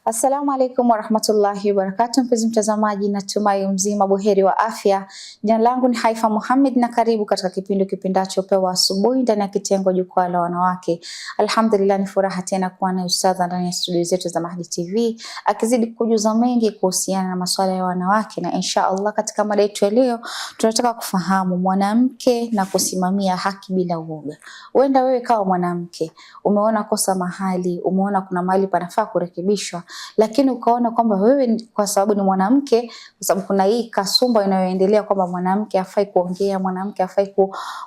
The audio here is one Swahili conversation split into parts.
Assalamu alaikum warahmatullahi wabarakatuh. Mpenzi mtazamaji, natumai mzima buheri wa afya. Jina langu ni Haifa Muhammad na karibu katika kipindacho Pewa Asubuhi ndani ya kitengo Jukwaa la Wanawake. Alhamdulillah, ni furaha tena kuwa na ustadha ndani ya studio zetu za Mahdi TV akizidi kujuza mengi kuhusiana na masuala ya wanawake, na insha Allah katika mada yetu ya leo tunataka kufahamu mwanamke na kusimamia haki bila uoga. Huenda wewe kama mwanamke umeona kosa mahali, umeona kuna mahali panafaa kurekebishwa, lakini ukaona kwamba wewe kwa sababu ni mwanamke, kwa sababu kuna hii kasumba inayoendelea kwamba mwanamke hafai kuongea, mwanamke hafai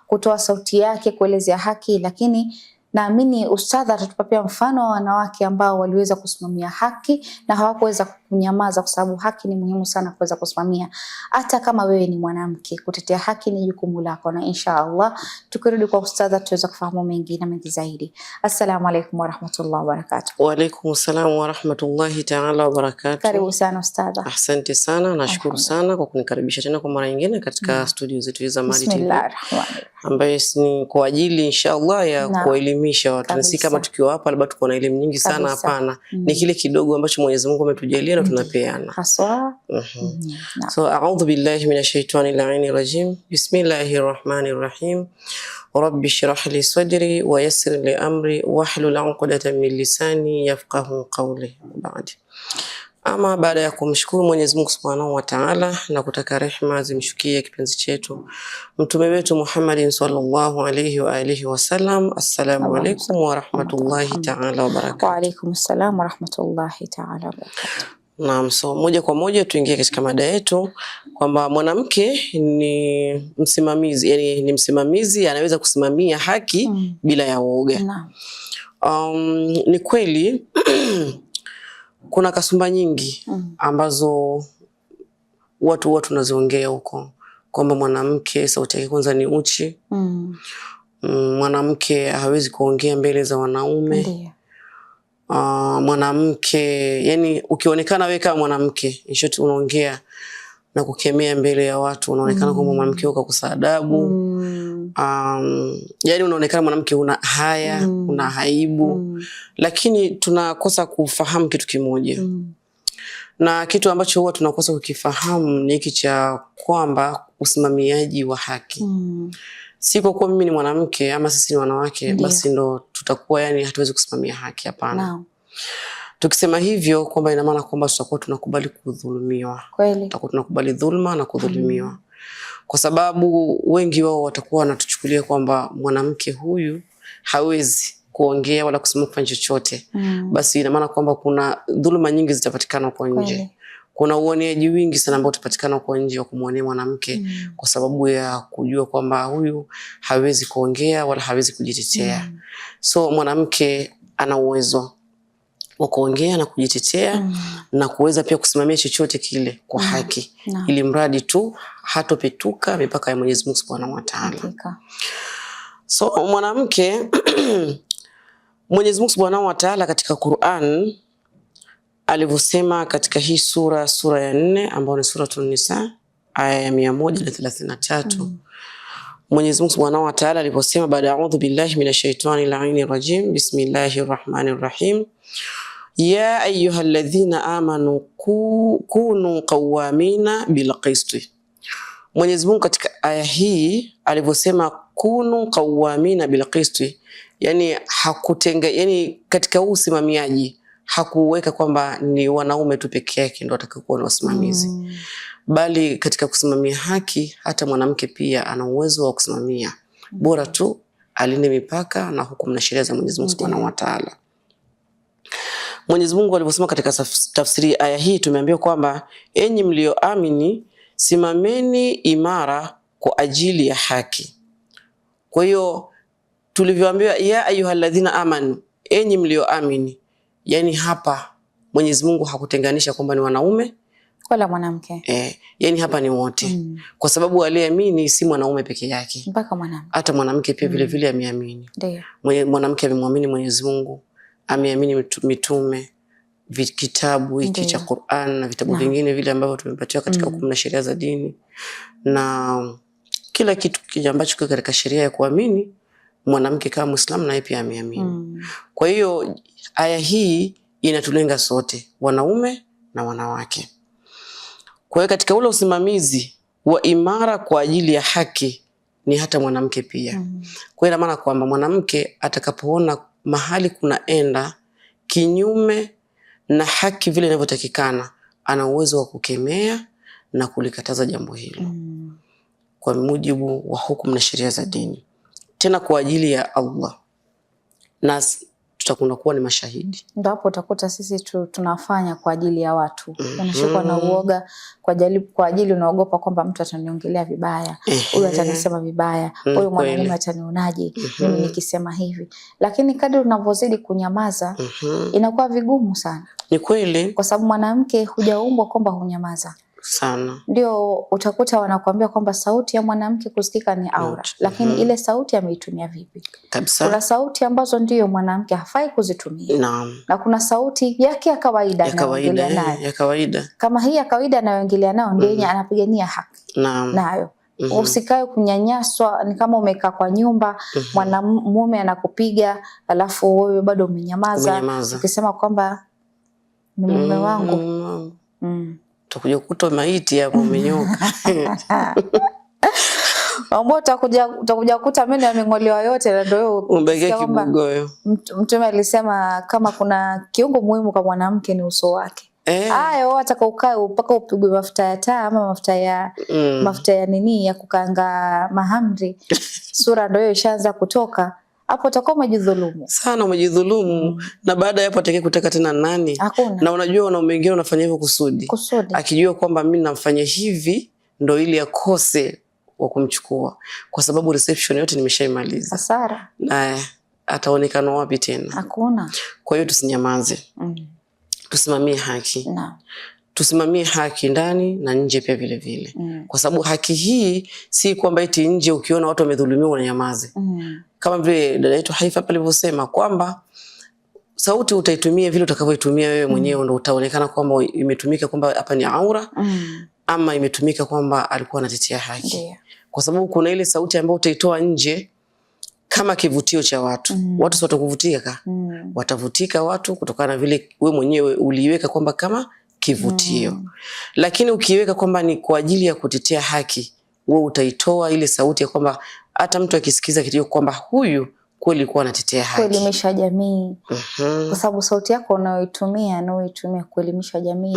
kutoa sauti yake kuelezea haki, lakini naamini ustadha atatupa pia mfano wa wanawake ambao waliweza kusimamia haki na hawakuweza kunyamaza, kwa sababu haki ni muhimu sana kuweza kusimamia. Hata kama wewe ni mwanamke, kutetea haki ni jukumu lako, na insha Allah tukirudi kwa ustadha tuweza kufahamu mengi na mengi zaidi. Assalamu alaikum warahmatullahi wabarakatuh. Wa alaikum assalam warahmatullahi ta'ala wabarakatuh. Karibu sana ustadha. Asante sana, nashukuru sana kwa kunikaribisha tena kwa mara nyingine katika studio zetu za Mahdi TV. Bismillahirrahmanirrahim. Ambaye ni kwa ajili inshallah ya kuelimisha watu. Si kama tukiwa hapa labda tuko na elimu nyingi sana, hapana. Ni kile kidogo ambacho Mwenyezi Mungu ametujalia na tunapeana. Haswa. So a'udhu billahi minash shaitani la'inir rajim. Bismillahir rahmanir rahim. Rabbi shrah li sadri wa yassir li amri wahlul 'uqdatan min lisani yafqahu qawli. Ama baada ya kumshukuru Mwenyezi Mungu Subhanahu wa Ta'ala na kutaka rehema zimshukie kipenzi chetu mtume wetu Muhammadin sallallahu alayhi wa alihi wasallam, assalamu alaykum wa rahmatullahi ta'ala wa barakatuh. Wa alaykum assalam wa rahmatullahi ta'ala wa barakatuh. Naam, so moja kwa moja tuingie katika mada yetu kwamba mwanamke ni msimamizi, yani ni msimamizi, anaweza kusimamia haki bila ya uoga. Ni kweli kuna kasumba nyingi ambazo watu tunaziongea huko kwamba mwanamke sauti yake kwanza ni uchi. Mwanamke hawezi kuongea mbele za wanaume. Mwanamke, yani ukionekana wewe kama mwanamke ishoti unaongea na kukemea mbele ya watu, unaonekana kama mwanamke ukakosa adabu. Yani unaonekana mwanamke una haya, una haibu. Lakini tunakosa kufahamu kitu kimoja. Na kitu ambacho huwa tunakosa kukifahamu ni hiki cha kwamba usimamiaji wa haki. Siko kwa mimi ni mwanamke ama sisi ni wanawake basi ndo tutakuwa yani hatuwezi kusimamia haki, hapana. Tukisema hivyo kwamba ina maana kwamba tutakuwa tunakubali kudhulumiwa. Kweli. Tutakuwa tunakubali dhulma na kudhulumiwa. Kwa sababu wengi wao watakuwa wanatuchukulia kwamba mwanamke huyu hawezi kuongea wala kusema kufanya chochote. Basi ina maana kwamba kuna dhulma nyingi zitapatikana huko nje. Kuna uoneaji wingi sana ambao utapatikana huko nje wa kumwonea mwanamke kwa sababu ya kujua kwamba huyu hawezi kuongea wala hawezi kujitetea. So mwanamke ana uwezo wa kuongea na kujitetea na kuweza pia kusimamia chochote kile kwa haki, ili mradi tu hatopetuka mipaka ya Mwenyezi Mungu Subhanahu wa Ta'ala. So mwanamke Mwenyezi Mungu Subhanahu wa Ta'ala katika Qur'an alivyosema katika hii sura ya 4 ambayo ni Suratul Nisa aya ya 133. Mwenyezi Mungu Subhanahu wa Ta'ala alivyosema baada a'udhu billahi minash shaitani la'inir rajim, bismillahir rahmanir rahim, ya ayyuhalladhina amanu kunu qawwamina bil qisti. Mwenyezi Mungu katika aya hii alivyosema kunu qawwamina bil qisti, yani hakutenga, yani katika usimamiaji hakuweka kwamba ni wanaume tu pekee yake ndio watakaokuwa na wasimamizi. Bali katika kusimamia haki hata mwanamke pia ana uwezo wa kusimamia. Bora tu alinde mipaka na hukumu na sheria za Mwenyezi Mungu Subhanahu wa Ta'ala. Mwenyezi Mungu alivyosema katika tafsiri aya hii tumeambiwa kwamba enyi mlioamini simameni imara kwa ajili ya haki. Kwa hiyo tulivyoambiwa ya ayyuhalladhina amanu, enyi mlioamini, yani hapa Mwenyezi Mungu hakutenganisha kwamba ni wanaume wala mwanamke. Yani hapa ni wote. Kwa sababu aliyeamini si mwanaume peke yake. Mpaka mwanamke. Hata mwanamke pia vile vile ameamini. Ndio. Mwanamke amemwamini Mwenyezi Mungu, ameamini mitume, kitabu hiki cha Qur'an na vitabu vingine vile ambavyo tumepatiwa katika hukumu na sheria za dini. Na kila kitu kile ambacho kiko katika sheria ya kuamini, mwanamke kama Muislamu naye pia ameamini. Kwa hiyo aya hii inatulenga sote, wanaume na wanawake. Kwa hiyo katika ule usimamizi wa imara kwa ajili ya haki ni hata mwanamke pia. Kwa hiyo ina maana kwamba mwanamke atakapoona mahali kunaenda kinyume na haki vile inavyotakikana, ana uwezo wa kukemea na kulikataza jambo hilo kwa mujibu wa hukumu na sheria za dini, tena kwa ajili ya Allah, na tutakuwa kuwa ni mashahidi. Ndio hapo utakuta sisi tunafanya kwa ajili ya watu. Unashikwa na uoga kwa ajili unaogopa kwamba mtu ataniongelea vibaya, huyu atanisema vibaya, huyu mwanamume atanionaje mimi nikisema hivi. Lakini kadri unavyozidi kunyamaza inakuwa vigumu sana. Ni kweli. Kwa sababu mwanamke hujaumbwa kwamba hunyamaza sana. Ndio utakuta wanakuambia kwamba sauti ya mwanamke kusikika ni aura, lakini ile sauti ameitumia vipi? Kabisa. Kuna sauti ambazo ndio mwanamke hafai kuzitumia. Naam. Na kuna sauti yake ya kawaida ya kawaida. Kama hii ya kawaida anayoongelea nao ndio yenye anapigania haki. Naam. Nayo. Usikae kunyanyaswa, ni kama umekaa kwa nyumba, mwanamume anakupiga, alafu wewe bado umenyamaza. Ukisema kwamba ni mume wangu. Utakuja kukuta maiti hapo umenyoka. Mambo utakuja kukuta meno yameng'olewa yote, na ndio umbege kibugoyo. Mtume alisema kama kuna kiungo muhimu kwa mwanamke ni uso wake. Hayo atakaukae mpaka upigwe mafuta ya taa ama mafuta ya nini ya kukaanga mahamri. Sura ndio ishaanza kutoka. Hapo utakuwa umejidhulumu. Sana umejidhulumu. Na baada ya hapo atakaye kutaka tena nani? Hakuna. Na unajua wanaume wengine wanafanya hivyo kusudi. Akijua kwamba mimi namfanya hivi ndio ili akose wa kumchukua. Kwa sababu reception yote nimeshaimaliza. Hasara. Na ataonekana wapi tena? Hakuna. Kwa hiyo tusinyamaze. Tusimamie haki. Tusimamie haki ndani na nje pia vile vile. Kwa sababu haki hii si kwamba eti nje ukiona watu wamedhulumiwa unanyamaze. Kama vile dada yetu Haifa pale alivyosema kwamba sauti utaitumia vile utakavyoitumia wewe mwenyewe, ndio utaonekana kwamba imetumika kwamba hapa ni aura ama imetumika kwamba alikuwa anatetea haki. Kwa sababu kuna ile sauti ambayo utaitoa nje kama kivutio cha watu. Watu watakuvutika watavutika watu kutokana na vile wewe mwenyewe uliweka kwamba kama kivutio. Lakini ukiweka kwamba ni kwa ajili ya kutetea haki, wewe utaitoa ile sauti ya kwamba hata mtu akisikiza kitu kwamba huyu kweli alikuwa anatetea haki. Kuelimisha jamii. Kwa sababu sauti yako unayoitumia kuelimisha jamii.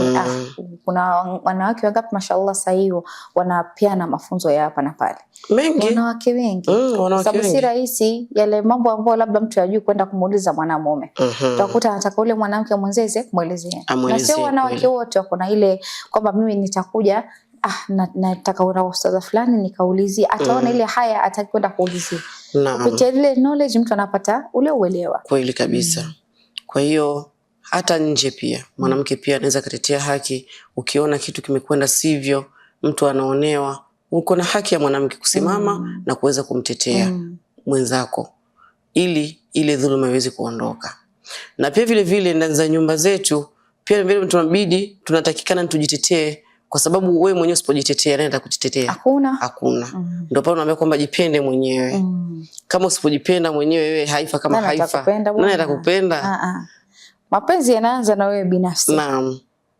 Kuna wanawake wangapi mashallah sasa hiyo wanapeana mafunzo ya hapa na pale. Mengi. Wanawake wengi. Kwa sababu si rahisi yale mambo ambayo labda mtu hajui kwenda kumuuliza mwanamume. Utakuta anataka ule mwanamke mwenzeze kumuelezea. Na sio wanawake wote wako na ile kwamba mimi nitakuja nataka una ustadha fulani nikaulizia, ataona ile haya atakwenda kuulizia. Kupitia ile knowledge mtu anapata ule uelewa. Kweli kabisa. Kwa hiyo hata nje pia mwanamke pia anaweza kutetea haki. Ukiona kitu kimekwenda sivyo, mtu anaonewa, uko na haki ya mwanamke kusimama na kuweza kumtetea mwenzako ili ile dhuluma iweze kuondoka. Na pia vile vile ndani za nyumba zetu pia vile tunabidi tunatakikana tujitetee. Kwa sababu wewe mwenyewe usipojitetea nani atakutetea? Hakuna. Ndio pale unaambia kwamba jipende mwenyewe. Kama usipojipenda mwenyewe wewe Haifa kama Haifa, nani atakupenda? Mapenzi yanaanza na wewe binafsi. Naam.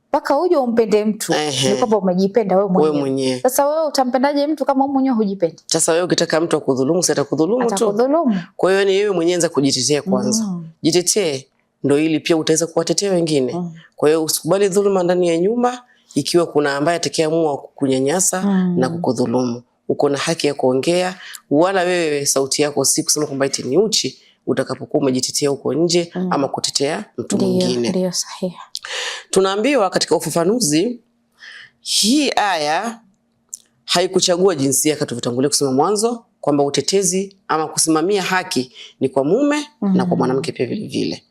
Mpaka uje umpende mtu ni kwamba umejipenda wewe mwenyewe. Sasa wewe utampendaje mtu kama wewe mwenyewe hujipendi? Sasa wewe ukitaka mtu akudhulumu, sasa atakudhulumu tu. Atakudhulumu. Kwa hiyo ni wewe mwenyewe anza kujitetea kwanza. Jitetee ndio ili pia utaweza kuwatetea wengine. Kwa hiyo usikubali dhuluma ndani ya nyumba. Ikiwa kuna ambaye atakayeamua kukunyanyasa na kukudhulumu, uko na haki ya kuongea, wala wewe sauti yako si kusema kwamba eti ni uchi utakapokuwa umejitetea huko nje ama kutetea mtu mwingine. Ndio sahihi. Tunaambiwa katika ufafanuzi hii aya haikuchagua jinsia kama tulivyotangulia kusema mwanzo kwamba utetezi ama kusimamia haki ni kwa mume na kwa mwanamke pia vile vile.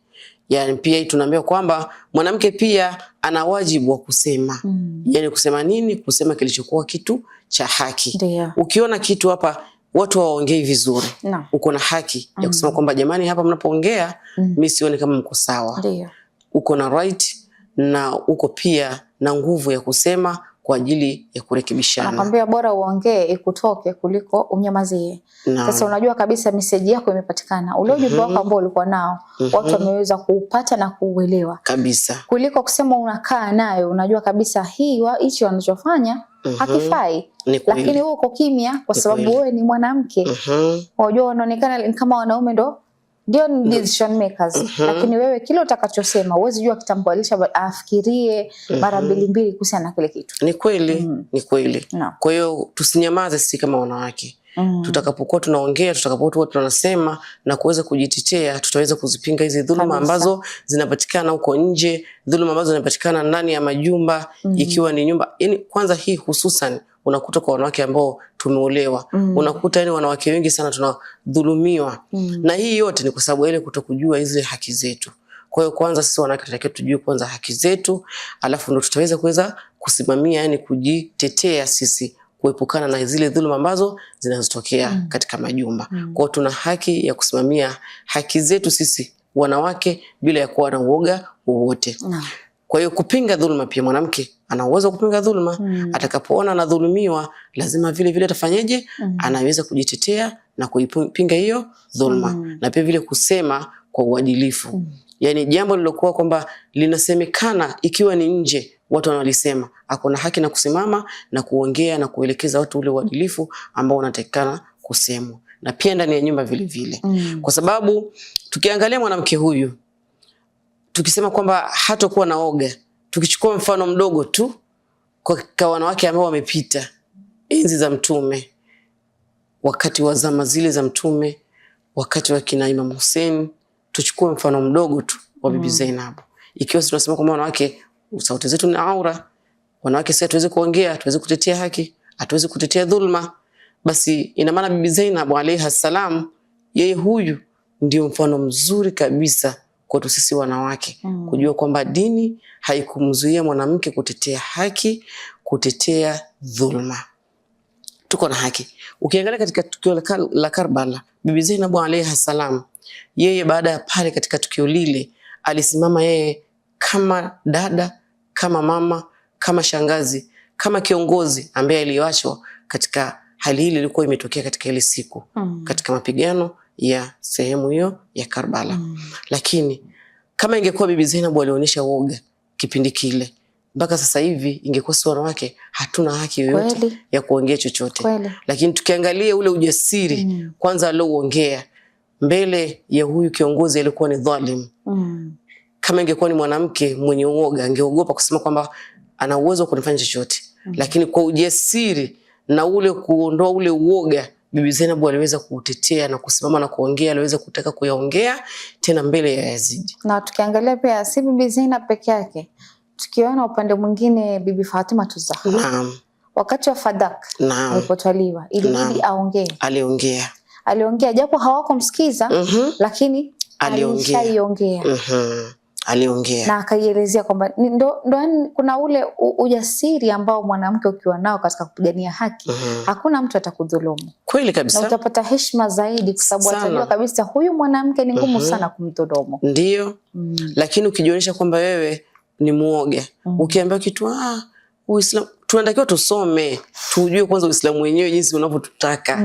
Yani pia tunaambiwa kwamba mwanamke pia ana wajibu wa kusema. Yani kusema nini? Kusema kilichokuwa kitu cha haki. Ukiona kitu hapa watu waongei vizuri, uko na haki ya kusema kwamba jamani hapa mnapoongea mimi sioni kama mko sawa. Uko na right na uko pia na nguvu ya kusema kwa ajili ya kurekebishana. Nakwambia bora uongee ikutoke kuliko unyamazie. Sasa unajua kabisa message yako imepatikana. Ule ujumbe wako ambao ulikuwa nao, watu wameweza kuupata na kuuelewa. Kabisa. Kuliko kusema unakaa nayo, unajua kabisa hichi wanachofanya hakifai. Lakini wewe uko kimya kwa sababu wewe ni mwanamke. Unajua wanaonekana kama wanaume ndio decision makers. Lakini wewe kile utakachosema huwezi jua kitambulisha afikirie mara mbili kuhusiana na kile kitu. Ni kweli, ni kweli. Kwa hiyo tusinyamaze sisi kama wanawake. Tutakapokuwa tunaongea, tutakapokuwa tunasema na kuweza kujitetea, tutaweza kuzipinga hizi dhuluma ambazo zinapatikana huko nje, dhuluma ambazo zinapatikana ndani ya majumba, ikiwa ni nyumba. Yaani kwanza hii hususan unakuta kwa wanawake ambao tumeolewa. Unakuta yani wanawake wengi sana tunadhulumiwa. Na hii yote ni kwa sababu ile kutokujua hizo haki zetu. Kwa hiyo kwanza sisi wanawake tunatakiwa tujue kwanza haki zetu, alafu ndio tutaweza kusimamia yani kujitetea sisi, kuepukana na zile dhuluma ambazo zinazotokea katika majumba. Kwa hiyo tuna haki ya kusimamia haki zetu sisi wanawake bila ya kuwa na uoga wowote. Kwa hiyo kupinga dhuluma, pia mwanamke ana uwezo kupinga dhuluma. Atakapoona anadhulumiwa, lazima vile vile atafanyaje? Anaweza kujitetea na kuipinga hiyo dhuluma. Na pia vile kusema kwa uadilifu. Yani jambo lilokuwa kwamba linasemekana ikiwa ni nje, watu wanalisema, akona haki na kusimama na kuongea na kuelekeza watu ule uadilifu ambao unatakikana kusemwa. Na pia ndani ya nyumba vile vile. Kwa sababu tukiangalia mwanamke huyu, tukisema kwamba hatakuwa na oga, tukichukua mfano mdogo tu kwa wanawake ambao wamepita enzi za Mtume, wakati wa zama zile za Mtume, wakati wa kina Imam Hussein, tuchukue mfano mdogo tu wa Bibi Zainab. Ikiwa tunasema kwamba wanawake sauti zetu ni aura, wanawake sisi tuweze kuongea, tuweze kutetea haki, hatuweze kutetea dhulma, basi ina maana Bibi Zainab alayha salam, yeye huyu ndio mfano mzuri kabisa kwetu sisi wanawake, kujua kwamba dini haikumzuia mwanamke kutetea haki, kutetea dhulma. Tuko na haki. Ukiangalia katika tukio la Karbala, Bibi Zainab alayha salam, yeye baada ya pale katika tukio lile alisimama yeye kama dada, kama mama, kama shangazi, kama kiongozi ambaye aliachwa katika hali hili ilikuwa imetokea katika ile siku, katika mapigano ya sehemu hiyo ya Karbala. Lakini kama ingekuwa Bibi Zainab alionyesha woga kipindi kile, mpaka sasa hivi ingekuwa si wanawake hatuna haki yoyote ya kuongea chochote. Lakini tukiangalia ule ujasiri kwanza alioongea mbele ya huyu kiongozi alikuwa ni dhalim. Kama ingekuwa ni mwanamke mwenye uoga, angeogopa kusema kwamba ana uwezo wa kunifanya chochote. Lakini kwa ujasiri na ule kuondoa ule uoga, Bibi Zainab aliweza kutetea na kusimama na kuongea, aliweza kutaka kuyaongea tena mbele ya Yazid. Na tukiangalia pia si Bibi Zainab peke yake, tukiona upande mwingine Bibi Fatima Tuzahra. Naam. Wakati wa Fadak alipotwaliwa, ilibidi aongee. Aliongea japo hawakumsikiza, lakini aliongea. Aliongea na akaielezea kwamba ndo kuna ule ujasiri ambao mwanamke ukiwa nao katika kupigania haki, hakuna mtu atakudhulumu. Kweli kabisa. Na utapata heshima zaidi kwa sababu atajua kabisa huyu mwanamke ni ngumu sana kumdhulumu. Ndio. Lakini ukijionyesha kwamba wewe ni muoga, ukiambiwa kitu Uislamu, tunatakiwa tusome, tujue kwanza Uislamu wenyewe jinsi unavyotutaka.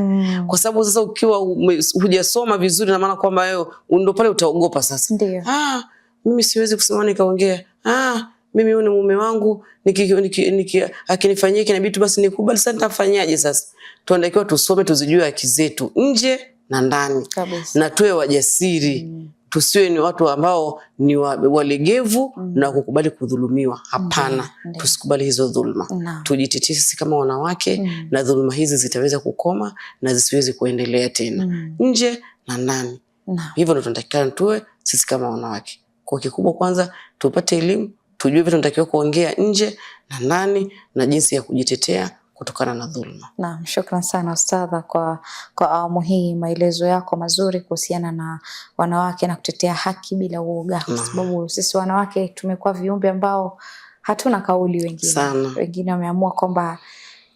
Kwa sababu sasa ukiwa hujasoma vizuri, na maana kwamba wewe ndio pale utaogopa sasa. Ndio. Mimi siwezi kusema nikaongea. Mimi huyu ni mume wangu, akinifanyia kinabidi basi nikubali, sasa nitafanyaje sasa? Tunatakiwa tusome, tuzijue haki zetu nje na ndani. Na tuwe wajasiri. Tusiwe ni watu ambao ni walegevu na kukubali kudhulumiwa. Hapana, tusikubali hizo dhuluma. Tujitetee sisi kama wanawake, na dhuluma hizi zitaweza kukoma na zisiwezi kuendelea tena. Nje na ndani. Hivyo ndio tunatakikana tuwe sisi kama wanawake. Kwa kikubwa kwanza tupate elimu, tujue vitu tunatakiwa kuongea nje na ndani na jinsi ya kujitetea kutokana na dhuluma. Naam, shukrani sana Ustadha kwa awamu hii, maelezo yako mazuri kuhusiana na wanawake na kutetea haki bila uoga. Kwa sababu sisi wanawake tumekuwa viumbe ambao hatuna kauli wengine. Wengine wameamua kwamba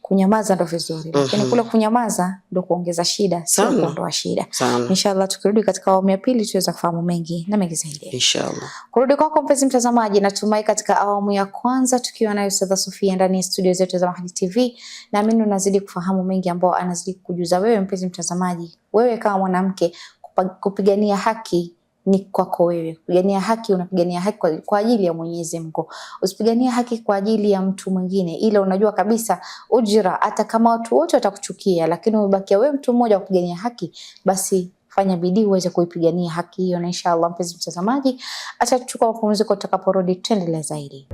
kunyamaza ndo vizuri, lakini kule kunyamaza ndo kuongeza shida, sio kuondoa shida. Inshallah tukirudi katika awamu ya pili tuweza kufahamu mengi na mengi zaidi. Inshallah. Kurudi kwako mpenzi mtazamaji, natumai katika awamu ya kwanza tukiwa nayo Ustadha Sofia ndani ya studio zetu za Mahdi TV, na mimi unazidi kufahamu mengi ambao anazidi kujuza wewe mpenzi mtazamaji. Wewe kama mwanamke kupigania haki ni kwako wewe. Kupigania haki, unapigania haki kwa ajili ya Mwenyezi Mungu. Usipigania haki kwa ajili ya mtu mwingine, ila unajua kabisa ujira, hata kama watu wote watakuchukia, lakini umebakia wewe mtu mmoja kupigania haki, basi fanya bidii uweze kuipigania haki hiyo, na inshallah mpenzi mtazamaji atachukua mapumziko, tutakaporudi tuendelee zaidi.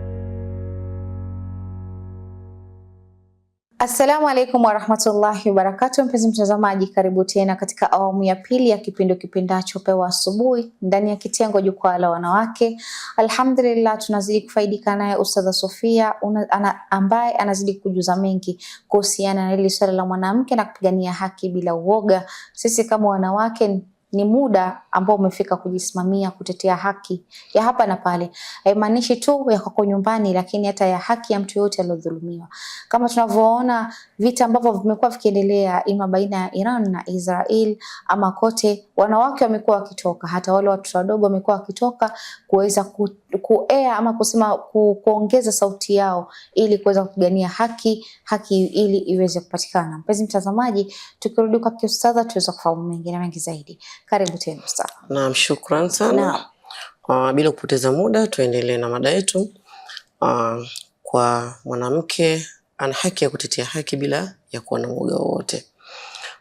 Assalamu alaikum warahmatullahi wabarakatuh. Mpenzi mtazamaji, karibu tena katika awamu ya pili ya kipindi kipendacho Pewa Asubuhi ndani ya kitengo Jukwaa la Wanawake. Alhamdulillah, tunazidi kufaidika naye Ustadha Sofia ambaye anazidi kujuza mengi kuhusiana na ile swala la mwanamke na kupigania haki bila uoga. Sisi kama wanawake ni muda ambao umefika kujisimamia, kutetea haki ya hapa na pale. Haimaanishi tu ya kwako nyumbani, lakini hata ya haki ya mtu yote aliyodhulumiwa. Kama tunavyoona vita ambavyo vimekuwa vikiendelea ima baina ya Iran na Israel, ama kote wanawake wamekuwa wakitoka, hata wale watoto wadogo wamekuwa wakitoka kuweza kuea ama kusema kuongeza sauti yao ili kuweza kupigania haki ili iweze kupatikana. Mpenzi mtazamaji, tukirudi kwa Ustadha tuweza kufahamu mengi na mengi zaidi. Karibu tena Ustadha. Naam, shukran sana. Bila kupoteza muda tuendelee na mada yetu. Kwa mwanamke ana haki ya kutetea haki bila ya kuwa na uoga wowote.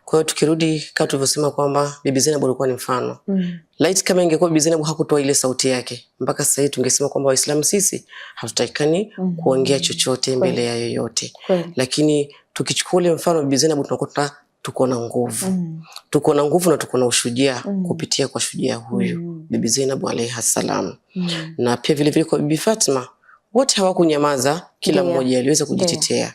Kwa hiyo tukirudi kama tulivyosema kwamba Bibi Zainab alikuwa ni mfano. Laiti kama ingekuwa Bibi Zainab hakutoa ile sauti yake, mpaka sasa hivi tungesema kwamba Waislamu sisi hatutakani kuongea chochote mbele ya yoyote. Lakini tukichukua ile mfano Bibi Zainab tunakuta tuko na nguvu. Tuko na nguvu na tuko na ushujaa kupitia kwa shujaa huyu Bibi Zainab alayha salam. Na pia vile vile kwa Bibi Fatima, wote hawakunyamaza, kila mmoja aliweza kujitetea.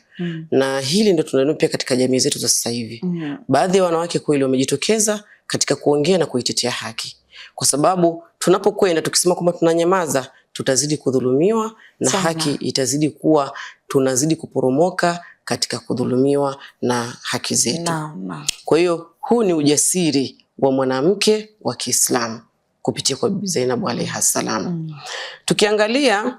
Na hili ndio tunaliona pia katika jamii zetu za sasa hivi. Baadhi ya wanawake kweli wamejitokeza katika kuongea na kuitetea haki. Kwa sababu tunapokwenda tukisema kwamba tunanyamaza, tutazidi kudhulumiwa na haki itazidi kuwa tunazidi kuporomoka katika kudhulumiwa na haki zetu. Kwa hiyo huu ni ujasiri wa mwanamke wa Kiislamu kupitia kwa Bibi Zainab alayha salam. Tukiangalia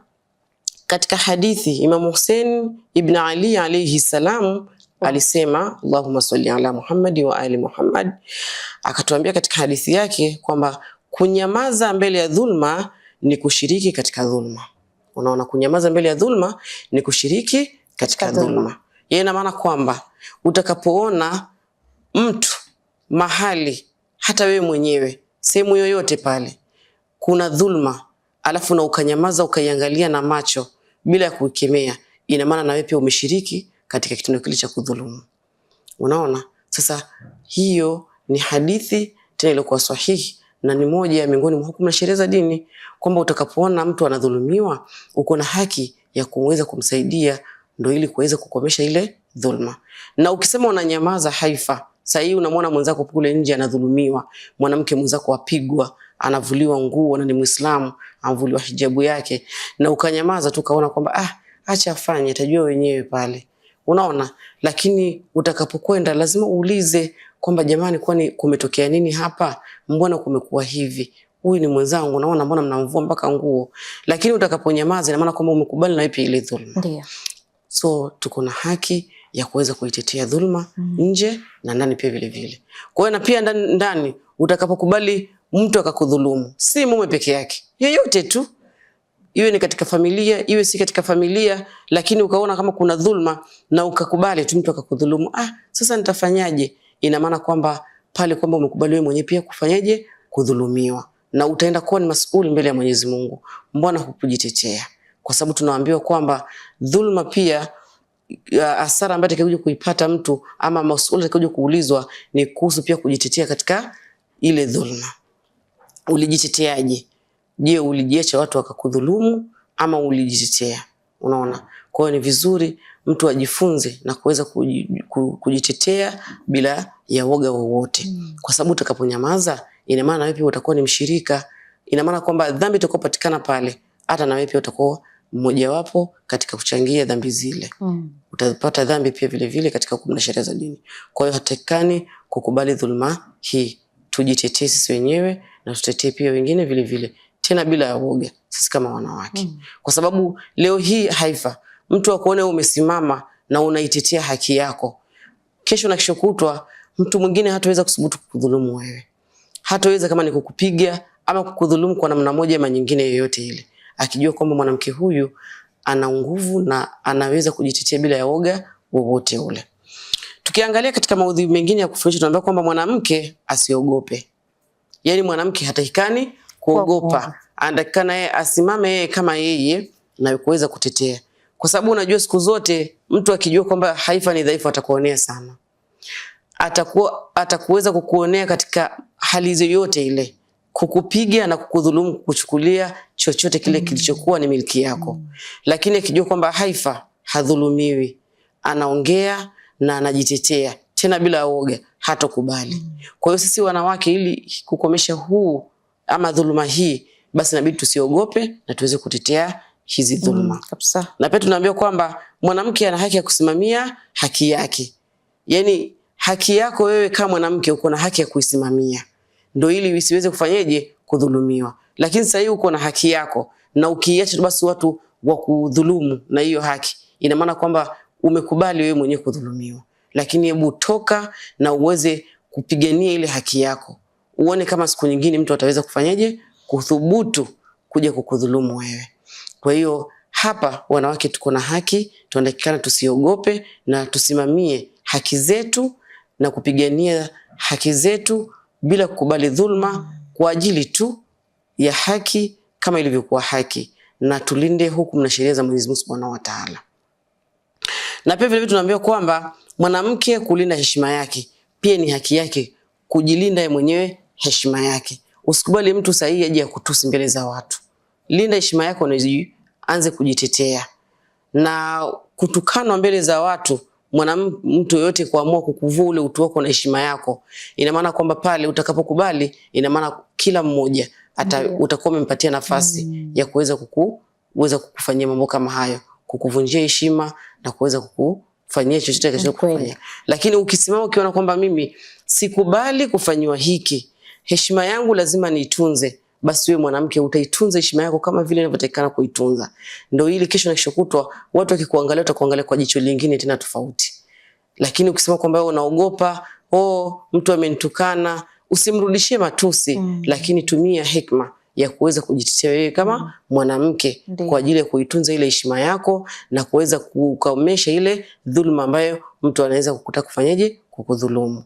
katika hadithi, Imam Hussein ibn Ali alayhi salam alisema Allahumma salli ala Muhammad wa ali Muhammad. Akatuambia katika hadithi yake kwamba kunyamaza mbele ya dhulma ni kushiriki katika dhulma. Unaona, kunyamaza mbele ya dhulma ni kushiriki katika dhulma. Yeye ina maana kwamba utakapoona mtu mahali, hata wewe mwenyewe sehemu yoyote pale kuna dhulma, alafu na ukanyamaza ukaiangalia na macho bila kukemea, ina maana na wewe pia umeshiriki katika kitendo kile cha kudhulumu. Unaona? Sasa hiyo ni hadithi tena iliyokuwa sahihi na ni moja ya miongoni mwa hukumu na sheria za dini, kwamba utakapoona mtu anadhulumiwa uko na haki ya kuweza kumsaidia ndio ili kuweza kukomesha ile dhulma. Na ukisema unanyamaza haifa. Sasa hii unamwona mwenzako kule nje anadhulumiwa, mwanamke mwenzako apigwa, anavuliwa nguo na ni Muislamu, anavuliwa hijabu yake, na ukanyamaza tu kaona kwamba acha afanye, atajua wenyewe pale. Unaona? Lakini utakapokwenda lazima uulize kwamba jamani, kwani kumetokea nini hapa? Mbona kumekuwa hivi? Huyu ni mwenzangu, naona mbona mnamvua mpaka nguo. Lakini utakaponyamaza ina maana kwamba umekubali na ipi ile dhulma. Ndio. So tuko na haki ya kuweza kuitetea dhulma nje na ndani pia vile vile. Kwa hiyo na pia ndani utakapokubali mtu akakudhulumu, si mume peke yake, yeyote tu, iwe ni katika familia, iwe si katika familia, lakini ukaona kama kuna dhulma na ukakubali tu mtu akakudhulumu, sasa nitafanyaje? Ina maana kwamba pale kwamba umekubali wewe mwenyewe pia kufanyaje? Kudhulumiwa, na utaenda kuwa ni masuuli mbele ya Mwenyezi Mungu. Mbona hukujitetea? Kwa sababu tunaambiwa kwamba dhulma pia hasara ambayo atakayokuja kuipata mtu ama masuala atakayokuja kuulizwa ni kuhusu pia kujitetea katika ile dhulma. Ulijiteteaje? Je, ulijiacha watu wakakudhulumu ama ulijitetea? Unaona? Kwa hiyo ni vizuri mtu ajifunze na kuweza kujitetea bila ya woga wowote. Kwa sababu utakaponyamaza ina maana wewe pia utakuwa ni mshirika. Ina maana kwamba dhambi itakayopatikana pale hata na wewe pia utakuwa mmojawapo katika kuchangia dhambi zile. Utapata dhambi pia vile vile katika kukumna sheria za dini. Kwa hiyo hatakani kukubali dhulma hii. Tujitetee sisi wenyewe na tutetee pia wengine vile vile. Tena bila ya woga sisi kama wanawake. Kwa sababu leo hii Haifa, mtu akuone umesimama na unaitetea haki yako, kesho na kesho kutwa mtu mwingine hataweza kusubutu kukudhulumu wewe. Hataweza kama ni kukupiga ama kukudhulumu kwa namna moja ama nyingine yoyote ile, akijua kwamba mwanamke huyu ana nguvu na anaweza kujitetea bila ya woga wowote ule. Tukiangalia katika maudhui mengine ya kufundisha, tunaambia kwamba mwanamke asiogope. Yaani mwanamke hatakikani kuogopa. Anatakikana yeye asimame yeye kama yeye na kuweza kutetea. Kwa sababu unajua siku zote mtu akijua kwamba Haifa ni dhaifu atakuonea sana. Atakuweza kukuonea katika hali yoyote ile, kukupiga na kukudhulumu, kuchukulia chochote kile kilichokuwa ni miliki yako. Lakini akijua kwamba Haifa hadhulumiwi, anaongea na anajitetea tena bila woga, hatakubali. Kwa hiyo sisi wanawake, ili kukomesha huu ama dhuluma hii, basi inabidi tusiogope na tuweze kutetea hizi dhuluma. Kabisa. Na pia tunaambia kwamba mwanamke ana haki ya kusimamia haki yake. Yaani haki yako wewe kama mwanamke uko na haki ya kuisimamia. Ndio ili usiweze kufanyaje kudhulumiwa. Lakini sasa hivi uko na haki yako na ukiacha basi watu wa kudhulumu na hiyo haki, ina maana kwamba umekubali wewe mwenyewe kudhulumiwa. Lakini hebu toka na uweze kupigania ile haki yako. Uone kama siku nyingine mtu ataweza kufanyaje kuthubutu kuja kukudhulumu wewe. Kwa hiyo hapa wanawake tuko na haki, tunatakiwa tusiogope na tusimamie haki zetu na kupigania haki zetu bila kukubali dhulma, kwa ajili tu ya haki kama ilivyokuwa haki, na tulinde hukumu na sheria za Mwenyezi Mungu Subhanahu wa Ta'ala. Na pia vile tunaambiwa kwamba mwanamke kulinda heshima yake pia ni haki yake, kujilinda yeye mwenyewe heshima yake. Usikubali mtu sahihi aje akutusi mbele za watu. Linda heshima yako na anze kujitetea. Na kutukanwa mbele za watu, mtu yote kuamua kukuvua ule utu wako na heshima yako, ina maana kwamba pale utakapokubali, ina maana kila mmoja utakuwa umempatia nafasi ya kuweza kukufanyia mambo kama hayo, kukuvunjia heshima na kuweza kukufanyia chochote kinachokufanya. Lakini ukisimama ukiona kwamba mimi sikubali kufanywa hiki, heshima yangu lazima niitunze, basi wewe mwanamke utaitunza heshima yako kama vile inavyotakikana kuitunza. Ndio ili kesho na kesho kutwa watu wakikuangalia watakuangalia kwa jicho lingine tena tofauti. Lakini ukisema kwamba wewe unaogopa, mtu amenitukana, usimrudishie matusi, lakini tumia hekima ya kuweza kujitetea wewe kama mwanamke kwa ajili ya kuitunza ile heshima yako na kuweza kukomesha ile dhuluma ambayo mtu anaweza kukutaka kufanyaje kukudhulumu.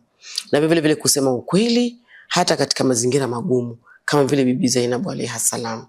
Na vile vile kusema ukweli hata katika mazingira magumu, kama vile Bibi Zainab alayha salam.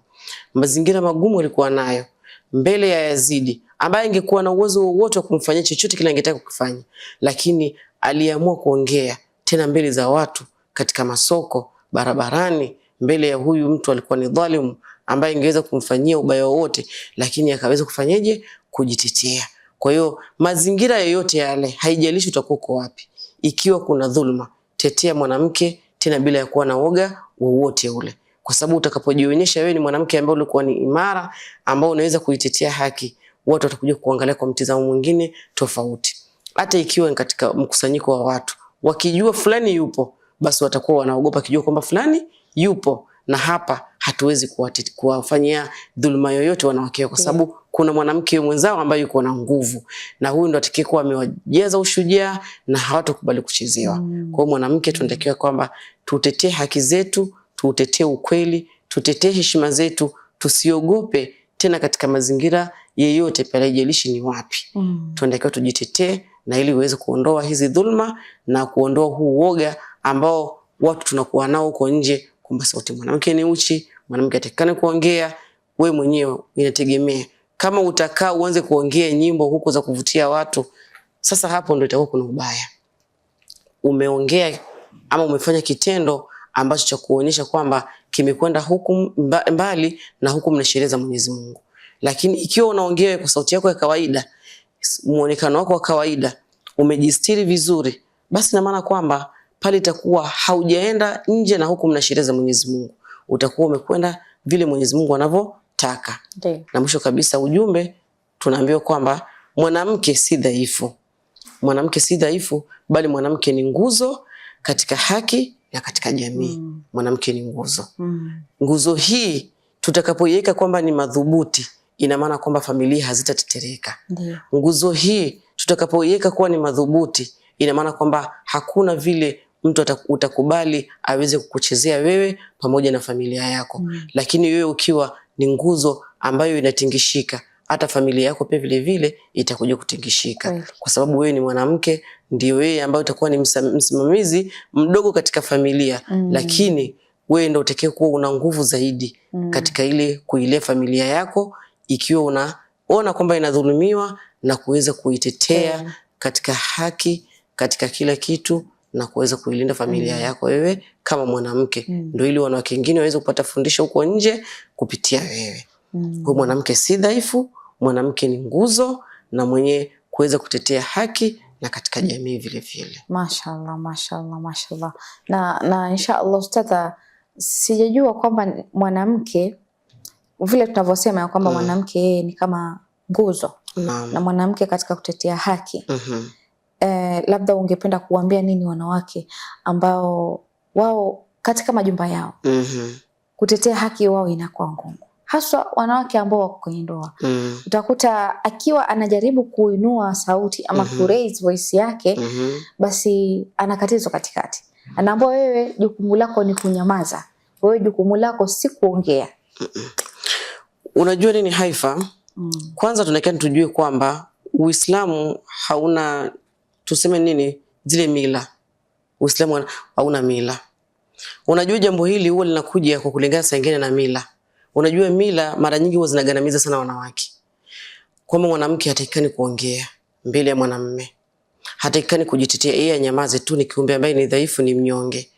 Mazingira magumu alikuwa nayo mbele ya Yazidi, ambaye ingekuwa na uwezo wote wa kumfanyia chochote kile angetaka kufanya, lakini aliamua kuongea tena mbele za watu, katika masoko, barabarani, mbele ya huyu mtu alikuwa ni dhalimu ambaye ingeweza kumfanyia ubaya wote, lakini akaweza kufanyaje kujitetea. Kwa hiyo mazingira yoyote yale, haijalishi utakuwa uko wapi, ikiwa kuna dhulma, tetea mwanamke tena bila ya kuwa na woga wowote ule. Kwa sababu utakapojionyesha wewe ni mwanamke ambaye ulikuwa ni imara, ambao unaweza kuitetea haki, watu watakuja kuangalia kwa mtazamo mwingine tofauti. Hata ikiwa katika mkusanyiko wa watu, wakijua fulani yupo, basi watakuwa wanaogopa kijua kwamba fulani yupo, na hapa hatuwezi kuwafanyia dhulma yoyote wanawake, kwa sababu kuna mwanamke mwenzao ambaye yuko na nguvu, na huyu ndo atakayekuwa amewajaza ushujaa na hawatakubali kuchezewa. Kwa hiyo mwanamke tunatakiwa kwamba tutetee haki zetu, tutetee ukweli, tutetee heshima zetu, tusiogope tena katika mazingira yeyote pale, haijalishi ni wapi. Tunatakiwa tujitetee na ili uweze kuondoa hizi dhulma na kuondoa huu woga ambao watu tunakuwa nao huko nje, kwamba sauti mwanamke ni uchi, mwanamke atakana kuongea. Wewe mwenyewe inategemea kama utakaa uanze kuongea nyimbo huko za kuvutia watu, sasa hapo ndio itakuwa kuna ubaya. Umeongea ama umefanya kitendo ambacho cha kuonyesha kwamba kimekwenda huku mbali na hukumu na sheria za Mwenyezi Mungu. Lakini ikiwa unaongea kwa sauti yako ya kawaida, muonekano wako wa kawaida, umejistiri vizuri, basi na maana kwamba pale itakuwa haujaenda nje na hukumu na sheria za Mwenyezi Mungu. Utakuwa umekwenda vile Mwenyezi Mungu tunataka. Na mwisho kabisa ujumbe tunaambiwa kwamba mwanamke si dhaifu. Mwanamke si dhaifu, bali mwanamke ni nguzo katika haki na katika jamii. Mwanamke ni nguzo. Nguzo hii tutakapoiweka kwamba ni madhubuti, ina maana kwamba familia hazitatetereka. Nguzo hii tutakapoiweka kuwa ni madhubuti, ina maana kwamba hakuna vile mtu utakubali aweze kukuchezea wewe pamoja na familia yako. Lakini wewe ukiwa ni nguzo ambayo inatingishika, hata familia yako pia vile vile itakuja kutingishika. Kwa sababu wewe ni mwanamke, ndio wewe ambaye utakuwa ni msimamizi mdogo katika familia. Lakini wewe ndio utakayekuwa kuwa una nguvu zaidi katika ile kuilea familia yako, ikiwa unaona kwamba inadhulumiwa na kuweza kuitetea katika haki, katika kila kitu, na kuweza kuilinda familia yako wewe kama mwanamke. Ndio ili wanawake wengine waweze kupata fundisho huko nje kupitia wewe. Kwa mwanamke si dhaifu, mwanamke ni nguzo na mwenye kuweza kutetea haki na katika jamii vile vile. Mashallah, mashallah, mashallah. Na inshallah ustadha, sijajua kwamba mwanamke vile tunavyosema kwamba mwanamke yeye ni kama nguzo na mwanamke katika kutetea haki. Labda ungependa kuambia nini wanawake ambao wao katika majumba yao kutetea haki wao inakuwa ngumu, haswa wanawake ambao wako kwenye ndoa? Utakuta akiwa anajaribu kuinua sauti ama ku raise voice yake, basi anakatizwa katikati. Anaambiwa wewe jukumu lako ni kunyamaza, wewe jukumu lako si kuongea. Unajua nini Haifa? Kwanza tunakana tujue kwamba Uislamu hauna, tuseme nini, zile mila. Uislamu hauna mila. Unajua jambo hili huwa linakuja kwa kulingana saa nyingine na mila. Unajua mila mara nyingi huwa zinagandamiza sana wanawake. Kwamba mwanamke hatakikani kuongea mbele ya mwanamume. Hatakikani kujitetea, yeye anyamaze tu, ni kiumbe ambaye ni dhaifu, ni mnyonge.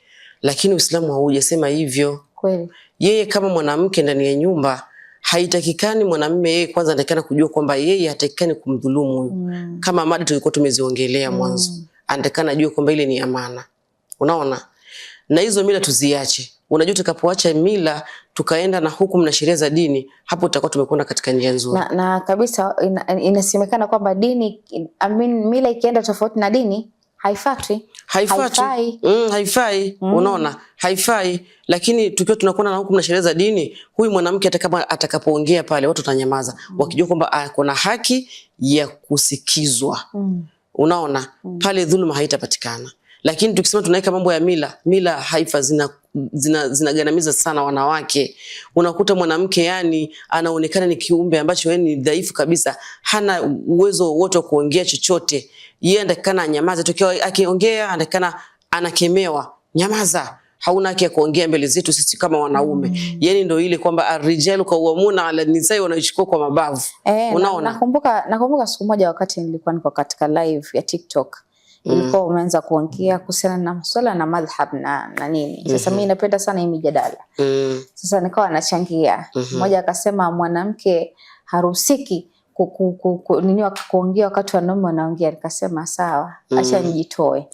Lakini Uislamu haujasema hivyo. Kweli. Yeye kama mwanamke ndani ya nyumba, haitakikani mwanamume yeye kwanza anatakana kujua kwamba yeye hatakikani kumdhulumu huyu. Kama mada tulikuwa tumeziongelea mwanzo. Anatakana ajue kwamba ile ni amana. Unaona? Na hizo mila tuziache. Unajua tutakapoacha mila tukaenda na hukumu na sheria za dini, hapo tutakuwa tumekwenda katika njia nzuri. Na kabisa inasemekana kwamba dini, mila ikienda tofauti na dini haifuatwi. Haifai. Unaona? Haifai. Lakini tukiwa tunakwenda na hukumu na sheria za dini, huyu mwanamke atakapoongea pale watu watanyamaza, wakijua kwamba kuna haki ya kusikizwa. Unaona? Pale dhuluma haitapatikana. Lakini tukisema tunaweka mambo ya mila Haifa zinagandamiza sana wanawake. Unakuta mwanamke yani anaonekana ni kiumbe ambacho yeye ni dhaifu kabisa, hana uwezo wote wa kuongea chochote. Yeye anatakana anyamaze, tukiwa akiongea anatakana anakemewa. Nyamaza, hauna haki ya kuongea mbele zetu sisi kama wanaume. Yani ndio ile kwamba ar-rijalu qawwamuna 'ala an-nisaa, wanaichukua kwa mabavu. Unaona? Nakumbuka siku moja wakati nilikuwa niko katika live ya TikTok. Ilikuwa umeanza kuongea kuhusiana na masuala na madhhab na nini. Sasa mimi napenda sana hii mijadala. Sasa nikawa nachangia. Mmoja akasema mwanamke haruhusiki kuongea wakati wanaume wanaongea. Nikasema sawa, acha nijitoe.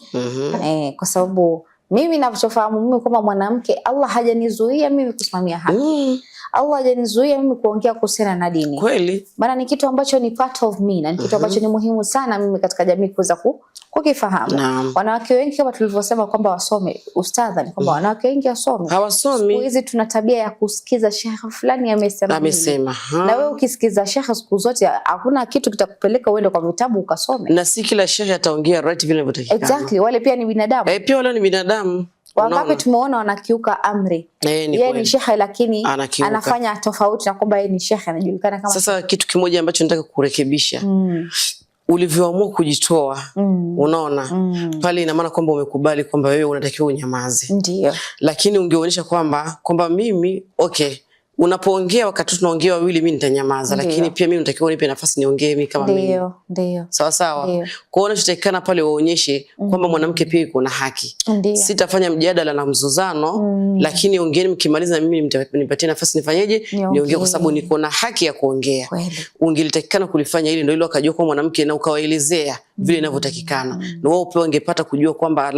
Kwa sababu mimi ninavyofahamu mimi kama mwanamke, Allah hajanizuia mimi kusimamia haki. Allah hajanizuia mimi kuongea kuhusiana na dini. Kweli. Maana ni kitu ambacho ni part of me, na ni kitu ambacho ni muhimu sana mimi katika jamii kuweza kukifahamu. Wanawake wengi kama tulivyosema kwamba wasome, ustadha, ni kwamba wanawake wengi wasome. Hawasomi. Siku hizi tuna tabia ya kusikiza shekhe fulani amesema. Na wewe ukisikiza shekhe siku zote hakuna kitu kitakupeleka uende kwa vitabu ukasome. Na si kila shekhe ataongea right vile inavyotakikana. Exactly, wale pia ni binadamu. Pia wale ni binadamu. Wangapi tumeona wanakiuka amri. Yeye ni shekhe lakini anafanya tofauti na kwamba yeye ni shekhe, anajulikana kama. Sasa kitu kimoja ambacho nataka kurekebisha. Ulivyoamua kujitoa, unaona, pale ina maana kwamba umekubali kwamba wewe unatakiwa unyamaze. Ndio. Lakini ungeonyesha kwamba mimi unapoongea wakati tunaongea wawili mimi nitanyamaza, lakini pia mimi natakiwa nipe nafasi niongee mimi kama mimi. Ndio. Sawa. Kwa hiyo unachotakikana pale waonyeshe kwamba mwanamke pia yuko na haki. Sitafanya mjadala na mzozano, lakini ongeeni mkimaliza mimi nipatie nafasi nifanyeje? Niongee kwa sababu niko na haki ya kuongea. Ungelitakikana kulifanya hili ndio ile akajua kwa mwanamke na ukawaelezea vile inavyotakikana. Na wao pia wangepata kujua kwamba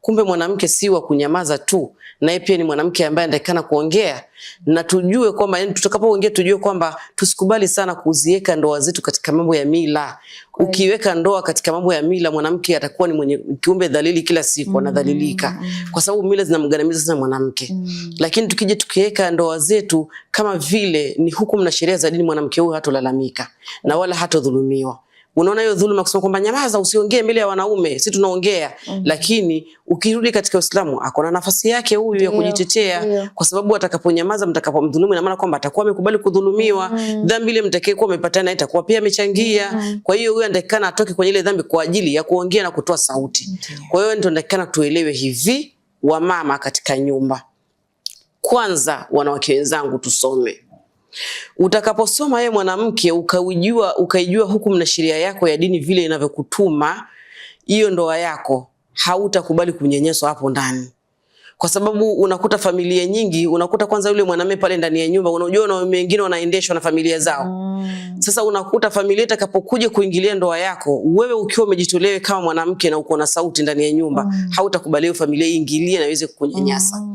kumbe mwanamke si wa kunyamaza tu, naye pia ni mwanamke ambaye anatakana kuongea. Na tujue kwamba tutakapoongea tujue kwamba tusikubali sana kuziweka ndoa zetu katika mambo ya mila. Ukiweka ndoa katika mambo ya mila, mwanamke atakuwa ni mwenye kiumbe dhalili, kila siku anadhalilika kwa sababu mila zinamgandamiza sana mwanamke. Lakini tukije tukiweka ndoa zetu kama vile ni hukumu na sheria za dini, mwanamke huyu hatolalamika na wala hatodhulumiwa. Unaona hiyo dhuluma kusema kwamba nyamaza usiongee mbele ya wanaume, sisi tunaongea. Lakini ukirudi katika Uislamu akona nafasi yake huyu ya kujitetea, kwa sababu atakaponyamaza mtakapomdhulumu ina maana kwamba atakuwa amekubali kudhulumiwa. Dhambi ile mtakayekuwa umepatana itakuwa pia amechangia. Kwa hiyo huyu anatakana atoke kwenye ile dhambi kwa ajili ya kuongea na kutoa sauti. Kwa hiyo ndio tunatakana tuelewe hivi, wa mama katika nyumba. Kwanza wanawake wenzangu tusome. Utakaposoma wewe mwanamke ukaijua hukumu na sheria yako ya dini vile inavyokutuma, hiyo ndoa yako hautakubali kunyenyeswa hapo ndani. Kwa sababu unakuta familia nyingi, unakuta kwanza yule mwanamume pale ndani ya nyumba, unajua na wengine wanaendeshwa na familia zao. Sasa unakuta familia itakapokuja kuingilia ndoa yako, wewe ukiwa umejitolewa kama mwanamke na uko na sauti ndani ya nyumba, hautakubali familia iingilie na iweze kukunyanyasa.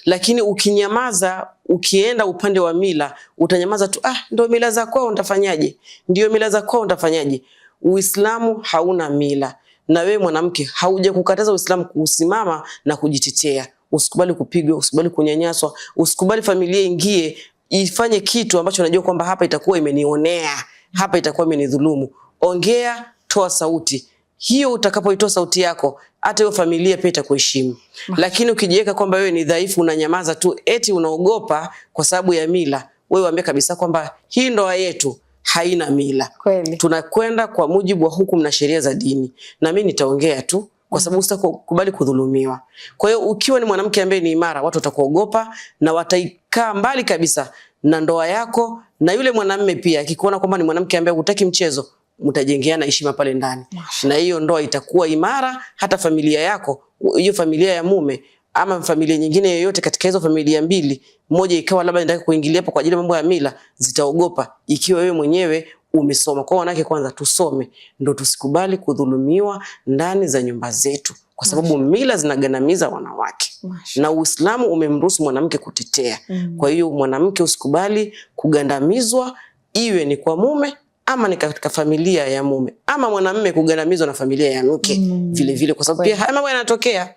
Lakini ukinyamaza, ukienda upande wa mila, utanyamaza tu, ndio mila za kwao utafanyaje? Ndio mila za kwao utafanyaje? Uislamu hauna mila. Na wewe mwanamke hauja kukataza Uislamu kusimama na kujitetea. Usikubali kupigwa, usikubali kunyanyaswa, usikubali familia ingie ifanye kitu ambacho unajua kwamba hapa itakuwa imenionea, hapa itakuwa imenidhulumu. Ongea, toa sauti. Hiyo utakapoitoa sauti yako, hata hiyo familia pia itakuheshimu. Lakini ukijiweka kwamba wewe ni dhaifu, unanyamaza tu, eti unaogopa kwa sababu ya mila, wewe waambie kabisa kwamba hii ndoa yetu haina mila. Kweli. Tunakwenda kwa mujibu wa hukumu na sheria za dini. Na mimi nitaongea tu kwa sababu sitakubali kudhulumiwa. Kwa hiyo ukiwa ni mwanamke ambaye ni imara, watu watakuogopa na wataikaa mbali kabisa na ndoa yako. Na yule mwanamume pia akikuona kwamba ni mwanamke ambaye hutaki mchezo, mtajengeana heshima pale ndani. Na hiyo ndoa itakuwa imara. Hata familia yako, hiyo familia ya mume ama familia nyingine yoyote katika hizo familia mbili, moja ikawa labda inataka kuingilia hapo kwa ajili ya mambo ya mila, zitaogopa ikiwa wewe mwenyewe umesoma. Kwa wanawake kwanza tusome, ndio tusikubali kudhulumiwa ndani za nyumba zetu, kwa sababu mila zinagandamiza wanawake. Na Uislamu umemruhusu mwanamke kutetea. Kwa hiyo mwanamke usikubali kugandamizwa, iwe ni kwa mume ama ni katika familia ya mume, ama mwanamume kugandamizwa na familia ya mke vile vile, kwa sababu pia haya mambo yanatokea.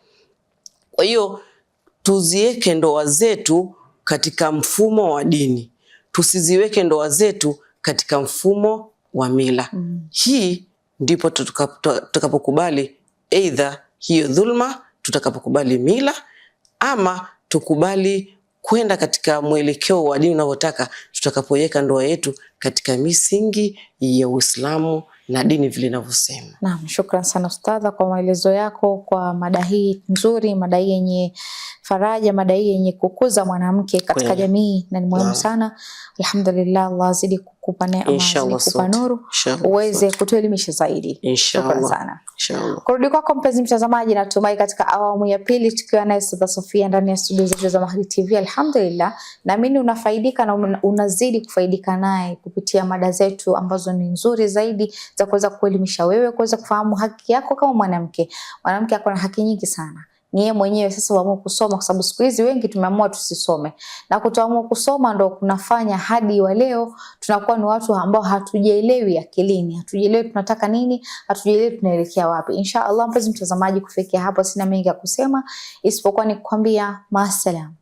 Kwa hiyo tuziweke ndoa zetu katika mfumo wa dini. Tusiziweke ndoa zetu katika mfumo wa mila. Hii ndipo tutakapokubali either hiyo dhulma, tutakapokubali mila, ama tukubali kwenda katika mwelekeo wa dini unavyotaka, tutakapoweka ndoa yetu katika misingi ya Uislamu na dini vile inavyosema. Naam, shukrani sana Ustadha kwa maelezo yako, kwa mada hii nzuri, mada hii yenye faraja, mada hii yenye kukuza mwanamke katika jamii, na ni muhimu sana. Alhamdulillah, Allah azidi kukupa neema, kukupa nuru, uweze kutuelimisha zaidi. Shukrani sana. Kurudi kwako mpenzi mtazamaji, natumai katika awamu ya pili tukiwa naye Ustadha Sofia ndani ya studio zetu za Mahdi TV. Alhamdulillah, naamini unafaidika na unazidi kufaidika naye kupitia mada zetu ambazo ni nzuri zaidi za kuweza kuelimisha wewe, kuweza kufahamu haki yako kama mwanamke. Mwanamke ako na haki nyingi sana. Ni yeye mwenyewe sasa uamue kusoma, kwa sababu siku hizi wengi tumeamua tusisome. Na kutoamua kusoma ndo kunafanya hadi wa leo tunakuwa ni watu ambao hatujielewi akilini, hatujielewi tunataka nini, hatujielewi tunaelekea wapi. Inshallah mpenzi mtazamaji, kufikia hapo sina mengi ya kusema isipokuwa ni kukwambia maasalam.